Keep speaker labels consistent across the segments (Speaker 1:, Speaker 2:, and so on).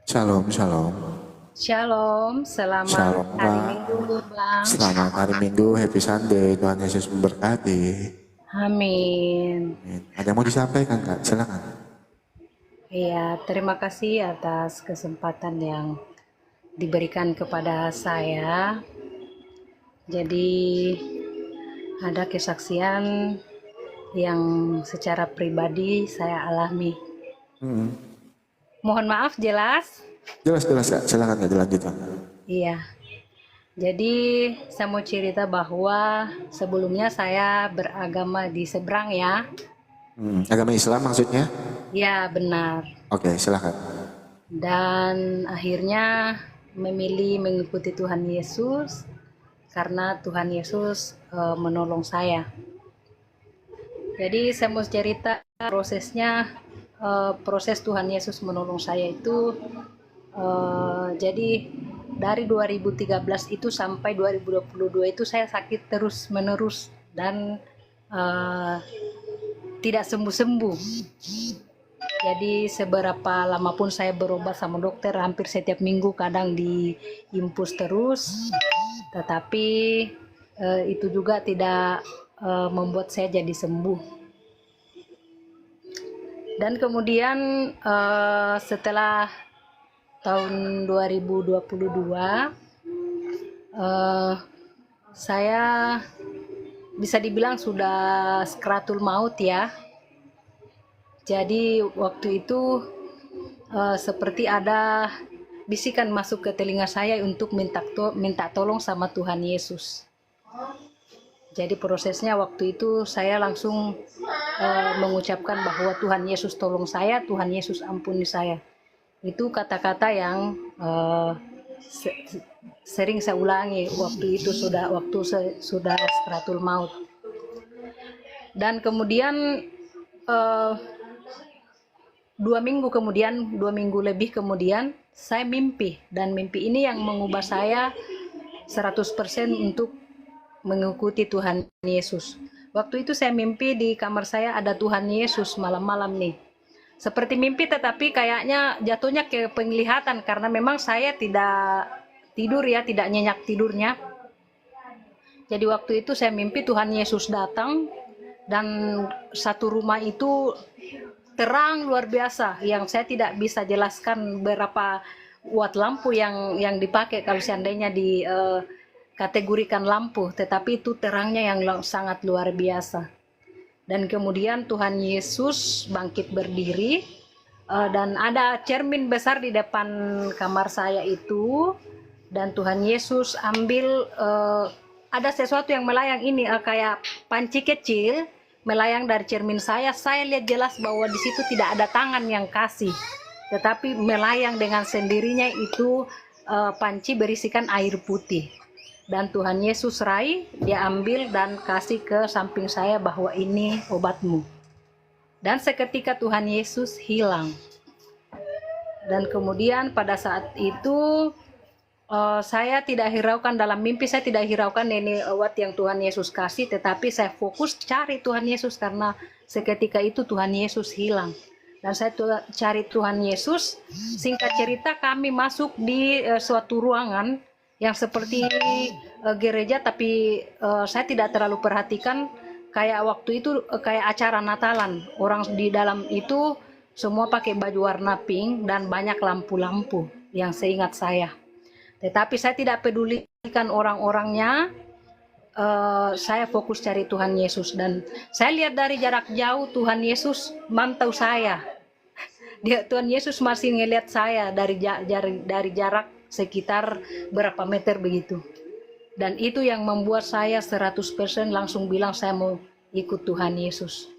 Speaker 1: Shalom, shalom.
Speaker 2: Shalom, selamat
Speaker 1: Shalom,
Speaker 2: hari
Speaker 1: Kak.
Speaker 2: Minggu, Bang.
Speaker 1: Selamat hari Minggu, happy Sunday. Tuhan Yesus memberkati.
Speaker 2: Amin.
Speaker 1: Amin. Ada yang mau disampaikan, Kak? Silakan.
Speaker 2: Iya, terima kasih atas kesempatan yang diberikan kepada saya. Jadi, ada kesaksian yang secara pribadi saya alami. Mohon maaf, jelas?
Speaker 1: Jelas, jelas, Kak. Silakan, Kak, dilanjutkan.
Speaker 2: Iya. Jadi, saya mau cerita bahwa sebelumnya saya beragama di seberang ya.
Speaker 1: Agama Islam maksudnya?
Speaker 2: Ya, benar.
Speaker 1: Oke, silakan.
Speaker 2: Dan akhirnya memilih mengikuti Tuhan Yesus karena Tuhan Yesus menolong saya. Jadi saya mau cerita prosesnya, proses Tuhan Yesus menolong saya itu jadi dari 2013 itu sampai 2022 itu saya sakit terus menerus dan tidak sembuh-sembuh. Jadi seberapa lama pun saya berobat sama dokter, hampir setiap minggu, kadang di infus terus, tetapi itu juga tidak membuat saya jadi sembuh. Dan kemudian setelah tahun 2022 saya bisa dibilang sudah sakratul maut ya. Jadi waktu itu seperti ada bisikan masuk ke telinga saya untuk minta tolong sama Tuhan Yesus. Jadi prosesnya waktu itu saya langsung mengucapkan bahwa Tuhan Yesus tolong saya, Tuhan Yesus ampuni saya. Itu kata-kata yang sering saya ulangi waktu itu waktu sudah sakratul maut. Dan kemudian 2 minggu lebih kemudian saya mimpi, dan mimpi ini yang mengubah saya 100% untuk mengikuti Tuhan Yesus. Waktu itu saya mimpi di kamar saya ada Tuhan Yesus malam-malam nih. Seperti mimpi tetapi kayaknya jatuhnya ke penglihatan karena memang saya tidak tidur ya, tidak nyenyak tidurnya. Jadi waktu itu saya mimpi Tuhan Yesus datang dan satu rumah itu terang luar biasa yang saya tidak bisa jelaskan berapa watt lampu yang dipakai kalau seandainya di kategorikan lampu, tetapi itu terangnya yang sangat luar biasa. Dan kemudian Tuhan Yesus bangkit berdiri dan ada cermin besar di depan kamar saya itu, dan Tuhan Yesus ambil ada sesuatu yang melayang ini kayak panci kecil melayang dari cermin saya lihat jelas bahwa di situ tidak ada tangan yang kasih, tetapi melayang dengan sendirinya itu panci berisikan air putih. Dan Tuhan Yesus raih, dia ambil dan kasih ke samping saya bahwa ini obatmu. Dan seketika Tuhan Yesus hilang. Dan kemudian pada saat itu saya tidak hiraukan dalam mimpi, saya tidak hiraukan ini obat yang Tuhan Yesus kasih, tetapi saya fokus cari Tuhan Yesus karena seketika itu Tuhan Yesus hilang. Dan saya cari Tuhan Yesus. Singkat cerita kami masuk di suatu ruangan yang seperti gereja, tapi saya tidak terlalu perhatikan. Kayak waktu itu kayak acara Natalan, orang di dalam itu semua pakai baju warna pink dan banyak lampu-lampu yang seingat saya. Tetapi saya tidak pedulikan orang-orangnya, saya fokus cari Tuhan Yesus. Dan saya lihat dari jarak jauh Tuhan Yesus mantau saya. Tuhan Yesus masih ngelihat saya dari jarak sekitar berapa meter begitu. Dan itu yang membuat saya 100% langsung bilang saya mau ikut Tuhan Yesus.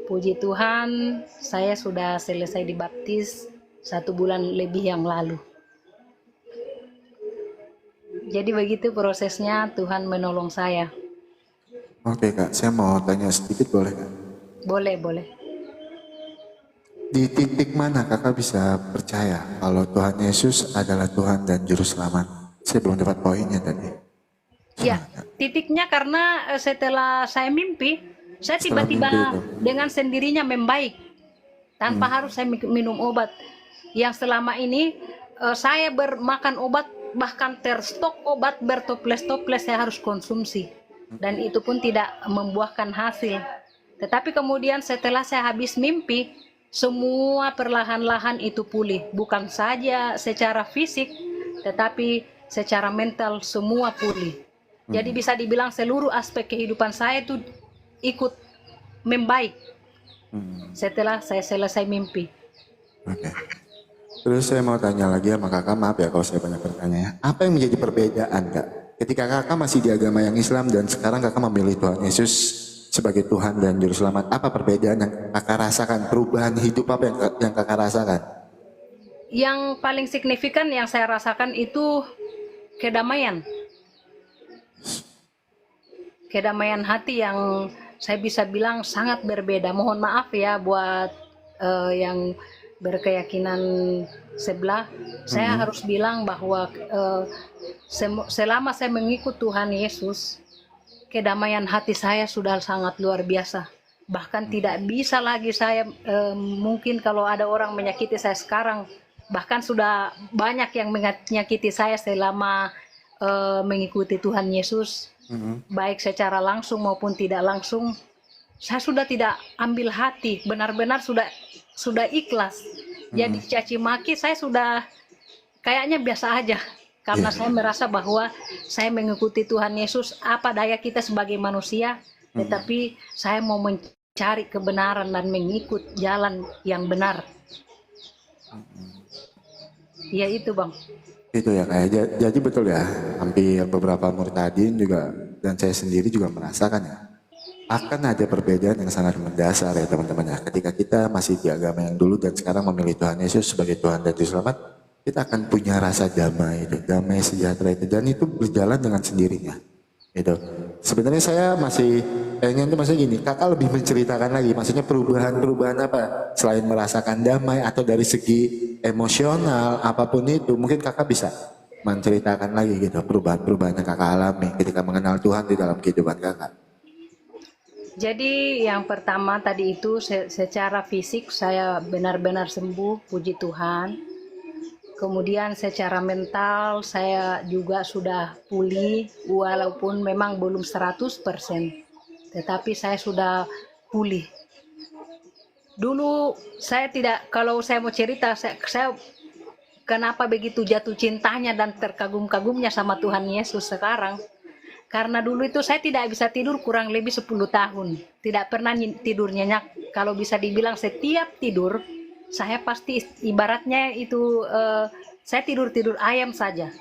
Speaker 2: Puji Tuhan, saya sudah selesai dibaptis 1 bulan lebih yang lalu. Jadi begitu prosesnya Tuhan menolong saya.
Speaker 1: Oke, Kak. Saya mau tanya sedikit, boleh, Kak?
Speaker 2: Boleh, boleh.
Speaker 1: Di titik mana Kakak bisa percaya kalau Tuhan Yesus adalah Tuhan dan Juru Selamat? Saya belum dapat poinnya tadi.
Speaker 2: Ya, titiknya karena setelah saya mimpi, saya
Speaker 1: Setelah
Speaker 2: tiba-tiba
Speaker 1: mimpi itu.
Speaker 2: dengan sendirinya membaik tanpa harus saya minum obat. Yang selama ini saya bermakan obat, bahkan terstok obat bertoples-toples saya harus konsumsi, dan itu pun tidak membuahkan hasil. Tetapi kemudian setelah saya habis mimpi, semua perlahan-lahan itu pulih, bukan saja secara fisik tetapi secara mental semua pulih. Jadi bisa dibilang seluruh aspek kehidupan saya itu ikut membaik setelah saya selesai mimpi.
Speaker 1: Oke. Terus saya mau tanya lagi sama kakak, maaf ya kalau saya banyak bertanya ya. Apa yang menjadi perbedaan kak? Ketika kakak masih di agama yang Islam dan sekarang kakak memilih Tuhan Yesus sebagai Tuhan dan Juru Selamat, apa perbedaan yang kakak rasakan? Perubahan hidup apa yang kakak rasakan?
Speaker 2: Yang paling signifikan yang saya rasakan itu kedamaian. Kedamaian hati yang saya bisa bilang sangat berbeda. Mohon maaf ya buat yang berkeyakinan sebelah. Saya harus bilang bahwa selama saya mengikut Tuhan Yesus, kedamaian hati saya sudah sangat luar biasa. Bahkan tidak bisa lagi saya, mungkin kalau ada orang menyakiti saya sekarang, bahkan sudah banyak yang menyakiti saya selama mengikuti Tuhan Yesus, baik secara langsung maupun tidak langsung, saya sudah tidak ambil hati, benar-benar sudah ikhlas. Jadi caci maki saya sudah kayaknya biasa aja, karena saya merasa bahwa saya mengikuti Tuhan Yesus, apa daya kita sebagai manusia, tetapi saya mau mencari kebenaran dan mengikut jalan yang benar. Ya itu bang.
Speaker 1: Itu ya kayak jadi betul ya, hampir beberapa murtadin juga dan saya sendiri juga merasakan ya, akan ada perbedaan yang sangat mendasar ya teman-teman ya. Ketika kita masih di agama yang dulu dan sekarang memilih Tuhan Yesus sebagai Tuhan dan Juru Selamat, kita akan punya rasa damai itu, damai sejahtera itu, dan itu berjalan dengan sendirinya. Itu sebenarnya saya masih pengen tuh maksudnya gini, kakak lebih menceritakan lagi, maksudnya perubahan apa selain merasakan damai atau dari segi emosional apapun itu, mungkin kakak bisa menceritakan lagi gitu perubahan-perubahan yang kakak alami ketika mengenal Tuhan di dalam kehidupan kakak.
Speaker 2: Jadi yang pertama tadi itu secara fisik saya benar-benar sembuh, puji Tuhan. Kemudian secara mental saya juga sudah pulih, walaupun memang belum 100%, tetapi saya sudah pulih. Dulu saya tidak, kalau saya mau cerita, saya kenapa begitu jatuh cintanya dan terkagum-kagumnya sama Tuhan Yesus sekarang. Karena dulu itu saya tidak bisa tidur kurang lebih 10 tahun. Tidak pernah tidur nyenyak. Kalau bisa dibilang setiap tidur, saya pasti ibaratnya itu saya tidur ayam saja.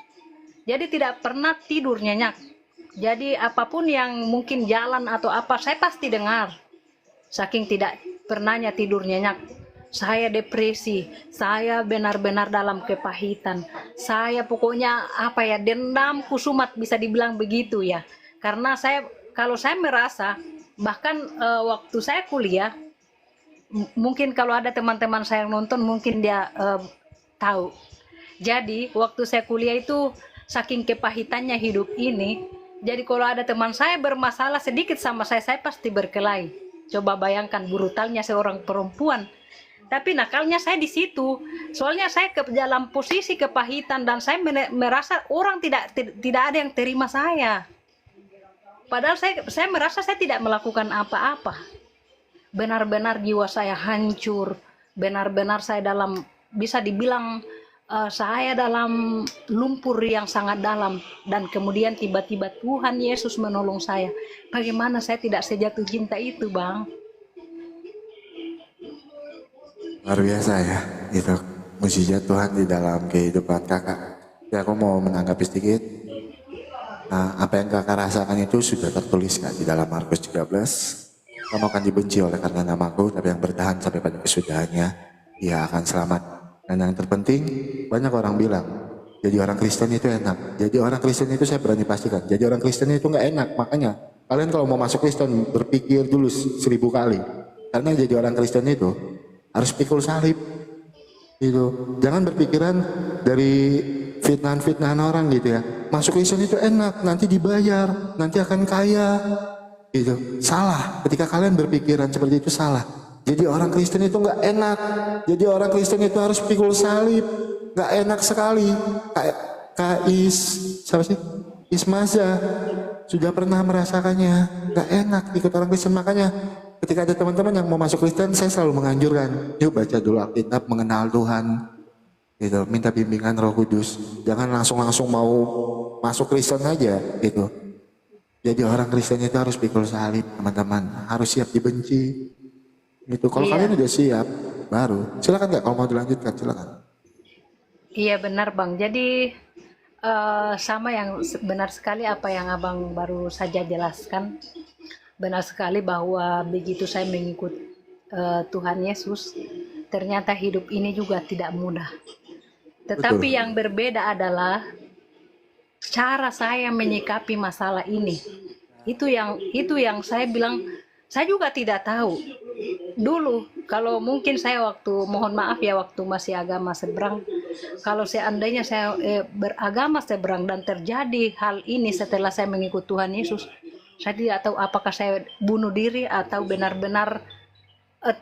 Speaker 2: Jadi tidak pernah tidur nyenyak. Jadi apapun yang mungkin jalan atau apa, saya pasti dengar. Saking tidak pernahnya tidur nyenyak. Saya depresi, saya benar-benar dalam kepahitan. Saya pokoknya apa ya, dendam kusumat bisa dibilang begitu ya. Karena kalau saya merasa, bahkan waktu saya kuliah, mungkin kalau ada teman-teman saya yang nonton mungkin dia tahu. Jadi waktu saya kuliah itu saking kepahitannya hidup ini, jadi kalau ada teman saya bermasalah sedikit sama saya pasti berkelahi. Coba bayangkan brutalnya seorang perempuan. Tapi nakalnya saya di situ. Soalnya saya ke dalam posisi kepahitan dan saya merasa orang tidak ada yang terima saya. Padahal saya merasa saya tidak melakukan apa-apa. Benar-benar jiwa saya hancur. Benar-benar saya bisa dibilang saya dalam lumpur yang sangat dalam. Dan kemudian tiba-tiba Tuhan Yesus menolong saya. Bagaimana saya tidak sejatuh cinta itu, Bang?
Speaker 1: Luar biasa ya, itu mujizat Tuhan di dalam kehidupan kakak. Ya aku mau menanggapi sedikit. Nah, apa yang kakak rasakan itu sudah tertulis kan di dalam Markus 13. Kamu akan dibenci oleh karena namaku, tapi yang bertahan sampai pada kesudahannya, ia akan selamat. Dan yang terpenting, banyak orang bilang, jadi orang Kristen itu enak. Jadi orang Kristen itu saya berani pastikan, jadi orang Kristen itu nggak enak. Makanya kalian kalau mau masuk Kristen berpikir dulu 1000 kali. Karena jadi orang Kristen itu harus pikul salib gitu. Jangan berpikiran dari fitnahan-fitnahan orang gitu ya. Masuk Kristen itu enak, nanti dibayar, nanti akan kaya gitu. Salah. Ketika kalian berpikiran seperti itu salah. Jadi orang Kristen itu nggak enak. Jadi orang Kristen itu harus pikul salib. nggak enak sekali. Kayak Kais, siapa sih? Ismaza sudah pernah merasakannya, nggak enak ikut orang Kristen. Makanya ketika ada teman-teman yang mau masuk Kristen, saya selalu menganjurkan, yuk baca dulu Alkitab, mengenal Tuhan, gitu, minta bimbingan Roh Kudus. Jangan langsung mau masuk Kristen aja, gitu. Jadi orang Kristen itu harus pikul salib, teman-teman, harus siap dibenci. Gitu. Kalau
Speaker 2: Iya.
Speaker 1: kalian udah siap, baru silakan nggak, kalau mau dilanjutkan silakan.
Speaker 2: Iya benar Bang. Jadi sama yang benar sekali apa yang Abang baru saja jelaskan. Benar sekali bahwa begitu saya mengikut Tuhan Yesus, ternyata hidup ini juga tidak mudah. Tetapi
Speaker 1: Betul.
Speaker 2: yang berbeda adalah cara saya menyikapi masalah ini. Itu yang saya bilang, saya juga tidak tahu. Dulu kalau mungkin saya mohon maaf ya, waktu masih agama seberang, kalau seandainya saya beragama seberang dan terjadi hal ini setelah saya mengikut Tuhan Yesus, saya tidak tahu apakah saya bunuh diri atau benar-benar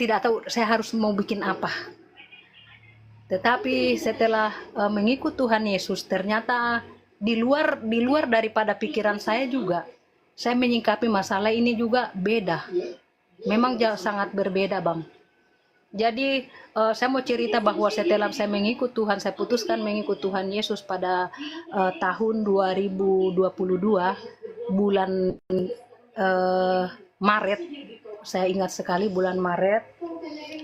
Speaker 2: tidak tahu saya harus mau bikin apa. Tetapi setelah mengikut Tuhan Yesus, ternyata di luar daripada pikiran saya juga, saya menyikapi masalah ini juga beda. Memang sangat berbeda Bang. Jadi saya mau cerita bahwa setelah saya mengikut Tuhan, saya putuskan mengikut Tuhan Yesus pada tahun 2022 bulan Maret. Saya ingat sekali bulan Maret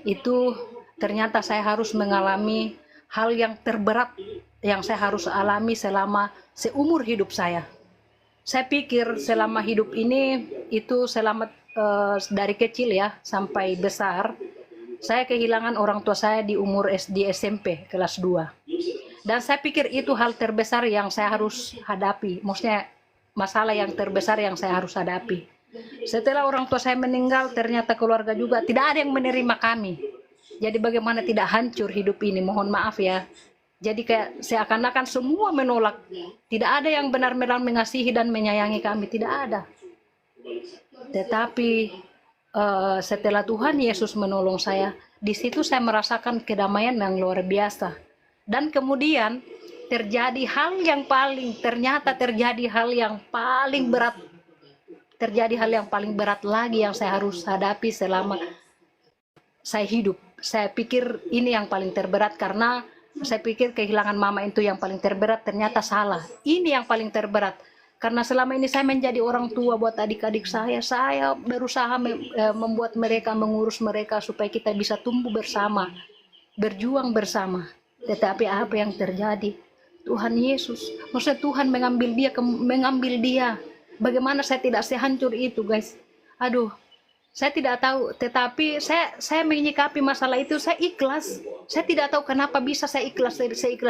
Speaker 2: itu ternyata saya harus mengalami hal yang terberat yang saya harus alami selama seumur hidup saya. Saya pikir selama hidup ini itu selama dari kecil ya sampai besar, saya kehilangan orang tua saya di umur SD SMP kelas 2. Dan saya pikir itu hal terbesar yang saya harus hadapi. Maksudnya masalah yang terbesar yang saya harus hadapi. Setelah orang tua saya meninggal, ternyata keluarga juga tidak ada yang menerima kami. Jadi bagaimana tidak hancur hidup ini, mohon maaf ya. Jadi kayak seakan-akan semua menolak. Tidak ada yang benar-benar mengasihi dan menyayangi kami, tidak ada. Tetapi setelah Tuhan Yesus menolong saya, di situ saya merasakan kedamaian yang luar biasa. Dan kemudian terjadi hal yang paling berat. Terjadi hal yang paling berat lagi yang saya harus hadapi selama saya hidup. Saya pikir ini yang paling terberat karena saya pikir kehilangan mama itu yang paling terberat, ternyata salah. Ini yang paling terberat. Karena selama ini saya menjadi orang tua buat adik-adik saya berusaha membuat mereka, mengurus mereka supaya kita bisa tumbuh bersama, berjuang bersama. Tetapi apa yang terjadi? Tuhan Yesus, maksudnya Tuhan mengambil dia. Bagaimana saya tidak sehancur itu, guys? Aduh, saya tidak tahu. Tetapi saya menyikapi masalah itu, saya ikhlas. Saya tidak tahu kenapa bisa saya ikhlas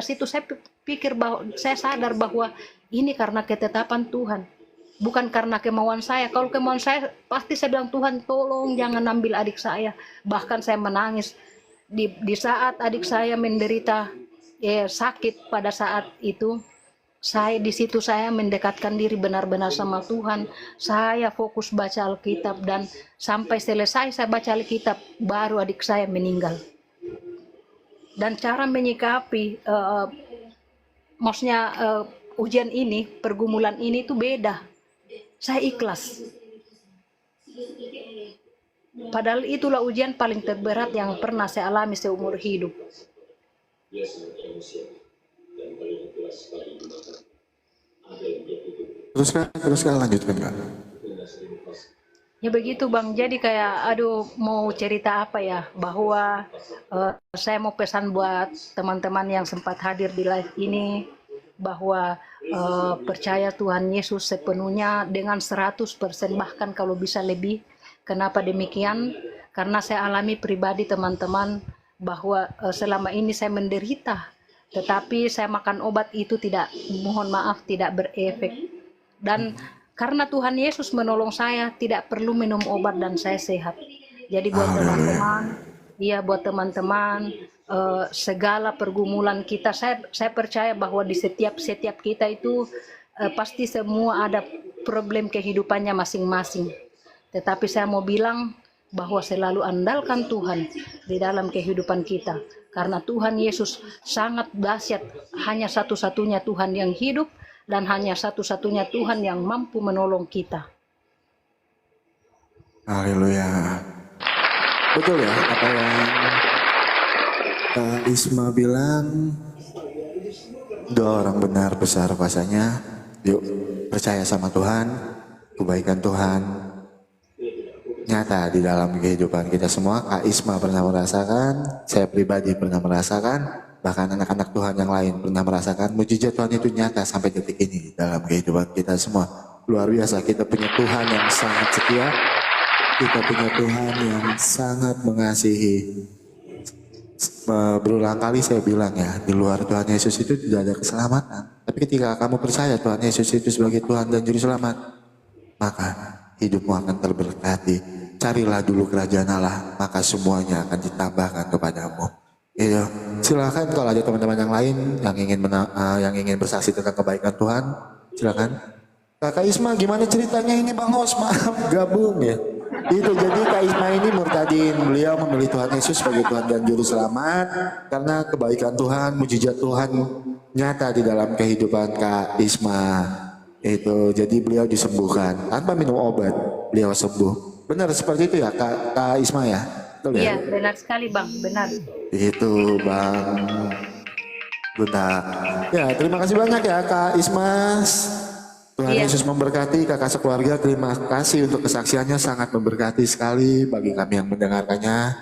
Speaker 2: itu. Saya pikir bahwa saya sadar bahwa ini karena ketetapan Tuhan, bukan karena kemauan saya. Kalau kemauan saya, pasti saya bilang, Tuhan tolong jangan ambil adik saya. Bahkan saya menangis di saat adik saya menderita sakit pada saat itu. Di situ saya mendekatkan diri benar-benar sama Tuhan. Saya fokus baca Alkitab dan sampai selesai saya baca Alkitab, baru adik saya meninggal. Dan cara menyikapi maksudnya ujian ini, pergumulan ini itu beda. Saya ikhlas. Padahal itulah ujian paling terberat yang pernah saya alami seumur hidup.
Speaker 1: Teruskan lanjutkan Kak.
Speaker 2: Ya begitu Bang, jadi kayak aduh mau cerita apa ya, bahwa saya mau pesan buat teman-teman yang sempat hadir di live ini, bahwa percaya Tuhan Yesus sepenuhnya dengan 100%, bahkan kalau bisa lebih. Kenapa demikian? Karena saya alami pribadi teman-teman bahwa selama ini saya menderita, tetapi saya makan obat itu tidak, mohon maaf, tidak berefek. Dan karena Tuhan Yesus menolong saya, tidak perlu minum obat dan saya sehat. Jadi buat teman-teman, buat teman-teman, segala pergumulan kita, saya percaya bahwa di setiap kita itu pasti semua ada problem kehidupannya masing-masing. Tetapi saya mau bilang, bahwa selalu andalkan Tuhan di dalam kehidupan kita. Karena Tuhan Yesus sangat dahsyat, hanya satu-satunya Tuhan yang hidup dan hanya satu-satunya Tuhan yang mampu menolong kita.
Speaker 1: Haleluya. Betul ya apa yang Kak Isma bilang, dua orang benar besar kuasanya. Yuk percaya sama Tuhan, kebaikan Tuhan nyata di dalam kehidupan kita semua. Kak Isma pernah merasakan, saya pribadi pernah merasakan, bahkan anak-anak Tuhan yang lain pernah merasakan. Mujizat Tuhan itu nyata sampai detik ini dalam kehidupan kita semua. Luar biasa, kita punya Tuhan yang sangat setia, kita punya Tuhan yang sangat mengasihi. Berulang kali saya bilang ya, di luar Tuhan Yesus itu tidak ada keselamatan. Tapi ketika kamu percaya Tuhan Yesus itu sebagai Tuhan dan Juru Selamat, maka hidupmu akan terberkati. Carilah dulu kerajaan Allah, maka semuanya akan ditambahkan kepadamu. Gitu. Silakan kalau ada teman-teman yang lain yang ingin bersaksi tentang kebaikan Tuhan, silakan. Kakak Isma, gimana ceritanya ini Bang Hos? Maaf, gabung ya. Itu jadi Kak Isma ini murtadin, beliau memilih Tuhan Yesus sebagai Tuhan dan Juru Selamat karena kebaikan Tuhan, mujizat Tuhan nyata di dalam kehidupan Kak Isma. Itu jadi beliau disembuhkan tanpa minum obat, beliau sembuh. Benar seperti itu ya Kak Isma ya? Betul ya?
Speaker 2: Iya, benar sekali Bang, benar.
Speaker 1: Itu Bang Guna. Ya, terima kasih banyak ya Kak Ismas. Tuhan
Speaker 2: Iya.
Speaker 1: Yesus memberkati kakak sekeluarga. Terima kasih untuk kesaksiannya, sangat memberkati sekali bagi kami yang mendengarkannya.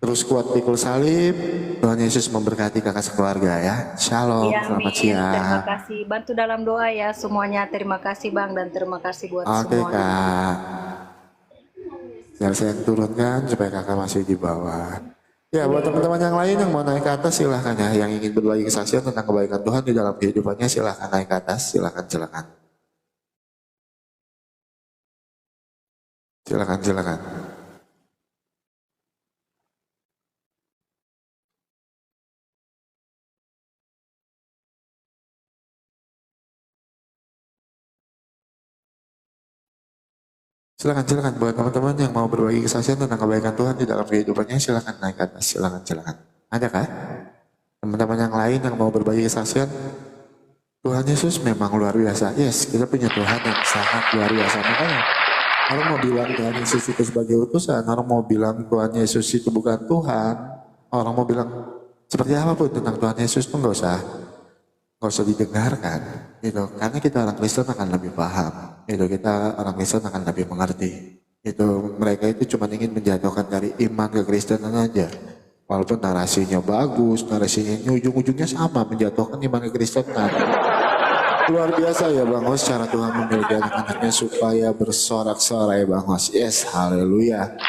Speaker 1: Terus kuat pikul salib. Tuhan Yesus memberkati kakak sekeluarga ya. Shalom,
Speaker 2: Iya,
Speaker 1: selamat
Speaker 2: amin.
Speaker 1: siang.
Speaker 2: Terima kasih. Bantu dalam doa ya semuanya. Terima kasih Bang dan terima kasih buat
Speaker 1: Oke
Speaker 2: semuanya.
Speaker 1: Kak. Biar saya turunkan supaya kakak masih di bawah. Ya buat teman-teman yang lain yang mau naik ke atas silahkan ya. Yang ingin berbagi kesaksian tentang kebaikan Tuhan di dalam kehidupannya silahkan naik ke atas. Silahkan. Silakan. Silakan buat teman-teman yang mau berbagi kesaksian tentang kebaikan Tuhan di dalam kehidupannya silakan naik ke atas. Silakan. Ada kah? Teman-teman yang lain yang mau berbagi kesaksian? Tuhan Yesus memang luar biasa. Yes, kita punya Tuhan yang sangat luar biasa. Makanya orang mau bilang Tuhan Yesus itu sebagai utusan, orang mau bilang Tuhan Yesus itu bukan Tuhan, orang mau bilang seperti apapun tentang Tuhan Yesus tuh nggak usah didengarkan, gitu. Karena kita orang Kristen akan lebih paham, gitu. Kita orang Kristen akan lebih mengerti. Itu mereka itu cuma ingin menjatuhkan dari iman ke Kristenan aja. Walaupun narasinya bagus, narasinya ujung-ujungnya sama, menjatuhkan iman ke Kristenan. Luar biasa ya Bang Hos, cara Tuhan memiliki anak-anaknya supaya bersorak-sorai Bang Hos. Yes, haleluya.